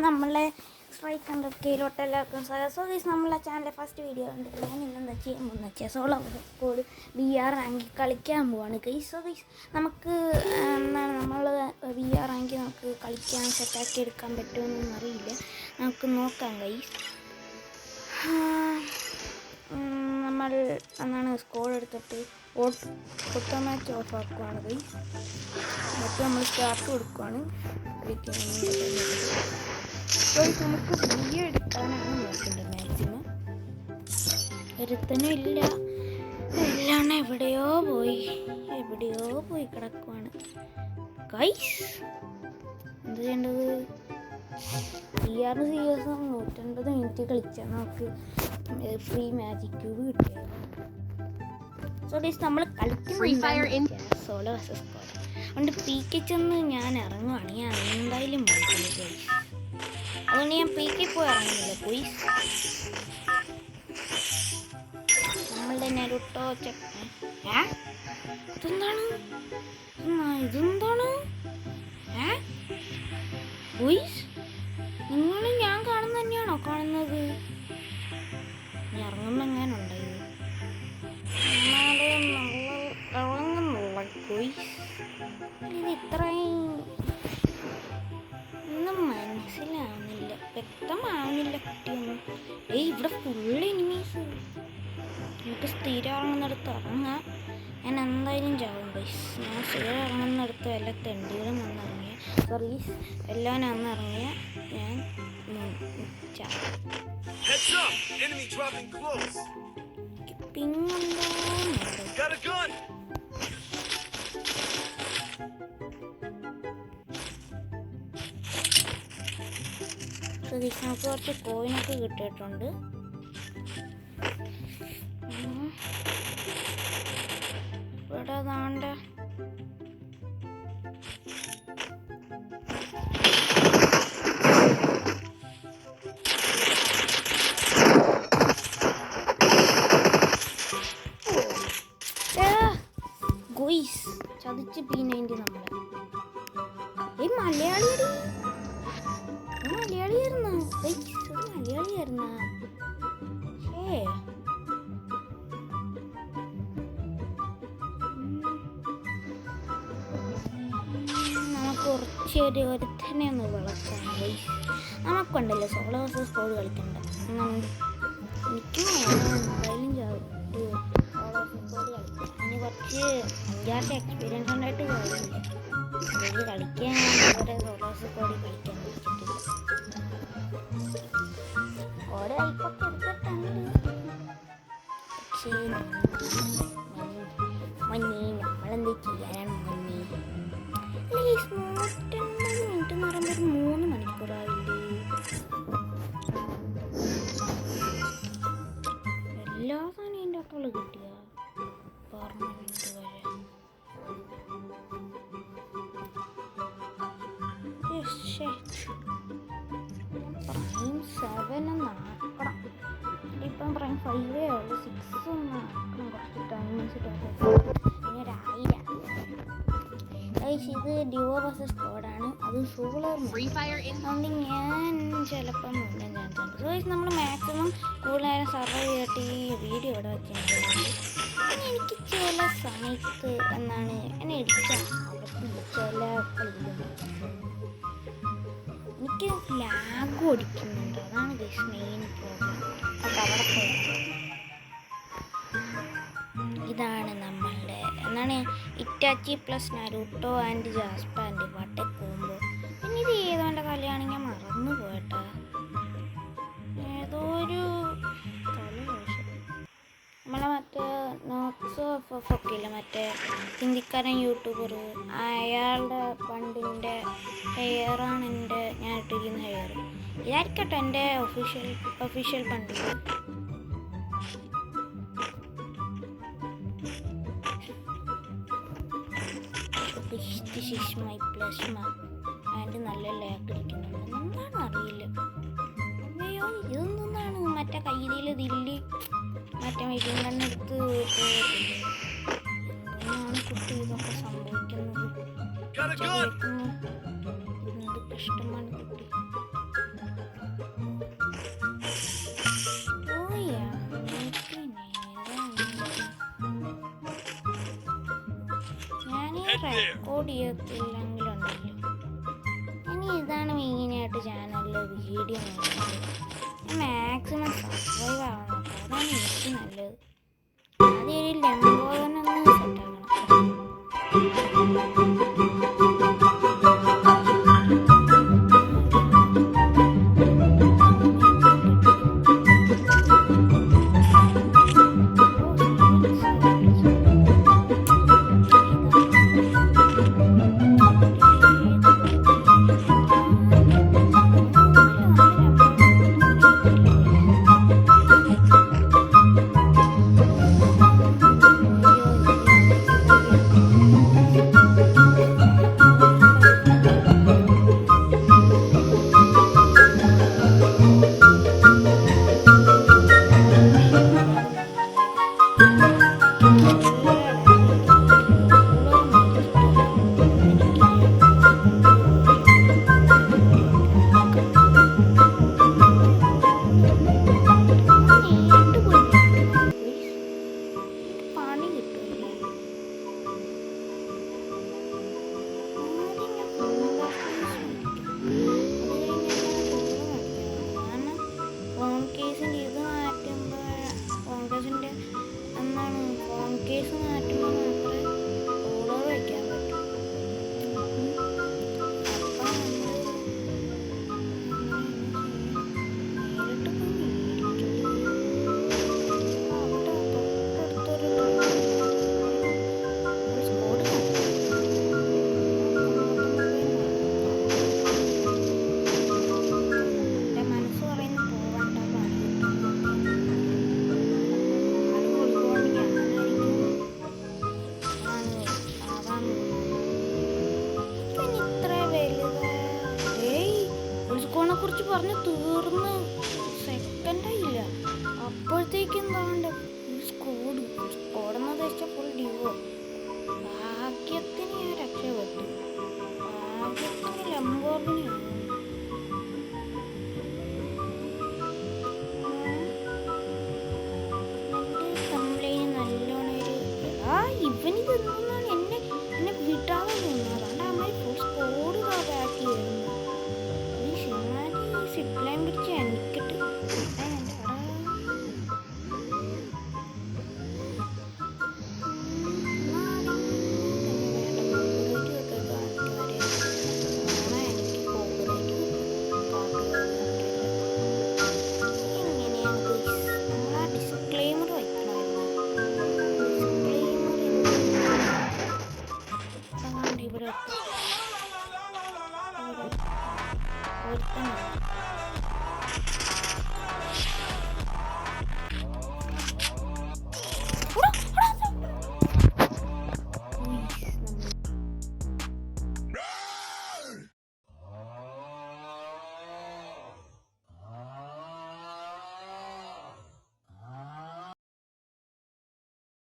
നമ്മളെ strike 100K എല്ലാവർക്കും സ്വാഗതം. സോ ഗൈസ്, നമ്മളെ ചാനലിലെ ഫസ്റ്റ് വീഡിയോ ഉണ്ട്. ഞാൻ ഇന്നെന്താ ചെയ്യാൻ പോകുന്നത് വെച്ചാൽ സോളോ കോഡ് VR റാങ്കിൽ കളിക്കാൻ പോവാണ് ഗൈസ്. സോ ഗൈസ്, നമുക്ക് എന്താണ് നമ്മൾ VR റാങ്കിൽ നമുക്ക് കളിക്കാൻ സെറ്റാക്കി എടുക്കാൻ പറ്റുമെന്നൊന്നും അറിയില്ല. നമുക്ക് നോക്കാം ഗൈസ്. നമ്മൾ എന്താണ് സ്കോഡ് എടുത്തിട്ട് ഓട്ടോമാറ്റിക് ഓഫ് ആക്കുവാണ് ഗൈസ്. എന്നിട്ട് നമ്മൾ സ്റ്റാർട്ട് കൊടുക്കുവാണ്. നമുക്ക് വീഡിയോ എടുക്കാനാണ് നോക്കേണ്ടത്. മാക്സിമം ഒരുത്തനും ഇല്ല, എല്ലാം എവിടെയോ പോയി കിടക്കുവാണ് ഗൈസ്. എന്ത് ചെയ്യേണ്ടത്? VR CS 150 മിനിറ്റ് കളിച്ചാൽ നമുക്ക് ഫ്രീ മാജിക് ക്യൂബ് കിട്ടിയത്. സോ ഗൈസ്, നമ്മൾ കളിക്കുന്ന സോളോ വേഴ്സസ് സ്ക്വാഡ് അതുകൊണ്ട് പീക്ക് ചെന്ന് ഞാൻ ഇറങ്ങുവാണ്. ഞാൻ എന്തായാലും പോയിട്ടുണ്ട് ഗൈസ്, അതുകൊണ്ട് ഞാൻ പീക്കിൽ പോയി ഇറങ്ങുന്നില്ല ഗൈസ്. നമ്മളുടെ നരുട്ടോ ഇതെന്താണ് ഗൈസ്? നിങ്ങൾ ഞാൻ കാണുന്ന തന്നെയാണോ കാണുന്നത്? ഞാൻ ഇറങ്ങുമ്പോൾ എങ്ങനെ ഉണ്ടായത്? ഇത് ഇത്രയും ഒന്നും മനസ്സിലാവുന്നില്ല, വ്യക്തമാവുന്നില്ല കുട്ടിയൊന്നും. ഇവിടെ ഫുള്ള് എനിമീസ്. നമുക്ക് സ്ഥിരം ഇറങ്ങുന്നിടത്ത് ഇറങ്ങാം. ഞാൻ എന്തായാലും ചാവും ഗൈസ്. ഞാൻ സ്ഥിരം ഇറങ്ങുന്നിടത്ത് വല്ല തെണ്ടികളും വന്നിറങ്ങിയ എല്ലാം വന്നിറങ്ങിയ ഞാൻ ചാവും. പിന്നെന്താ നമുക്ക് കുറച്ച് കോയിനൊക്കെ കിട്ടിയിട്ടുണ്ട്. ഇവിടെ അതാണ്ട് ഗോയ്സ് ചതിച്ച് P90 നമ്മളെ. മലയാളിയായിരുന്നു. നമുക്ക് കുറച്ചൊരു ഒരുത്തനെ ഒന്ന് വളർത്താം ഗൈസ്. നമുക്കുണ്ടല്ലോ സോളോ വേഴ്സസ് സ്ക്വാഡ് കളിക്കണ്ട. എനിക്കും എന്തായാലും സോളോ സ്ക്വാഡ് കളിക്കാം. അതിന് കുറച്ച് 5-6 എക്സ്പീരിയൻസ് ഉണ്ടായിട്ട് കാര്യമില്ല. ഇത് കളിക്കാൻ ഇതുവരെ സോളോ സ്ക്വാഡ് കളിക്കാൻ പറ്റിയിട്ടില്ല. ഓരോ ഐപ്പൊക്കെ എടുത്തിട്ടുണ്ട്. പക്ഷേ നമ്മളെന്ത് ചെയ്യാനാണ് മഞ്ഞി? 150 മിനിറ്റ് എന്ന് പറയുമ്പോൾ 3 മണിക്കൂറായില്ലേ? എല്ലാ സാധനം എൻ്റെ അക്കൗണ്ടിൽ കിട്ടിയ പെർമനന്റ് വരെ. പ്രൈം 7 എന്നാക്കണം. ഇപ്പം പ്രൈം 5 ഉള്ളു. 6 ഒന്ന് ആക്കണം. കുറച്ച് ടൈം വെച്ചിട്ട് പിന്നെ 1000. ഇത് ഡ്യുവോ വേഴ്സസ് സ്ക്വാഡാണ്. അത് സോളോ അതുകൊണ്ട് ഞാൻ ചിലപ്പം മുന്നേ ചാൻസ് ഉണ്ട്. സോ നമ്മൾ മാക്സിമം കൂടുതൽ സർവൈവ് ചെയ്തിട്ട് ഈ വീഡിയോ ഇവിടെ വെച്ചിട്ടുണ്ട്. എനിക്ക് ചില സമയത്ത് എന്നാണ് എന്നെ ഇടിച്ചാൽ ചില കളിക്കുന്നുണ്ട്. എനിക്ക് ലാഗ് ഓടിക്കുന്നുണ്ട്. അതാണ് ഗൈസ് മെയിൻ പ്രോബ്ലം. അപ്പോൾ അവിടെ പോയി ഇതാണ് നമ്മളുടെ എന്താണ് ഇറ്റാച്ചി പ്ലസ് നരുട്ടോ ആൻഡ് ജാസ്പ ആൻഡ് വാട്ടെ കോംബോ. പിന്നെ ഇത് ഏതോൻ്റെ കളിയാണ്, ഞാൻ മറന്നു പോയിട്ടാ. ഏതോ ഒരു നമ്മളെ മറ്റേ നോട്ട്സ് ഒക്കെ ഇല്ല, മറ്റേ ഹിന്ദിക്കാരൻ യൂട്യൂബർ, അയാളുടെ പണ്ടിൻ്റെ ഹെയറാണ് ഞാൻ ഇട്ടിരിക്കുന്ന ഹെയർ. ഇതായിരിക്കട്ടെ എൻ്റെ ഒഫീഷ്യൽ പണ്ടിൽ. This is my plasma and നല്ല ലാഗ് അടിക്കുന്നുണ്ട്. എന്താണെന്ന് അറിയില്ല. അയ്യോ, ഇതൊന്നാണ് മറ്റേ കയ്യിൽ ദില്ലി മറ്റേ മെഷീൻ കണ്ണെടുത്ത് എന്താണ് കുട്ടി ഇതൊക്കെ സംഭവിക്കുന്നത്? എന്ത് കഷ്ടമാണ് കുട്ടി. റെക്കോർഡ് ചെയ്യത്തില്ലെങ്കിലുണ്ടല്ലോ. ഇനി ഇതാണ് മെയിനായിട്ട് ചാനലിൽ വീഡിയോ നോക്കുന്നത്. മാക്സിമം സർവൈവ് ആവണം, അതാണ് എനിക്ക് നല്ലത്. ആദ്യം ഒരു ലംബോദനൊന്ന് സെറ്റാക്കണം. കുറിച്ച് പറഞ്ഞ് തീർന്ന് സെക്കൻഡായില്ല, അപ്പോഴത്തേക്കും എന്താണ്ട് സ്കോഡെന്ന് ഉദ്ദേശിച്ചാൽ ഫുൾ ഡിവോ. ഭാഗ്യത്തിന് ഞാൻ രക്ഷപ്പെട്ടു. ഭാഗ്യത്തിന് ലംബോർഗിനി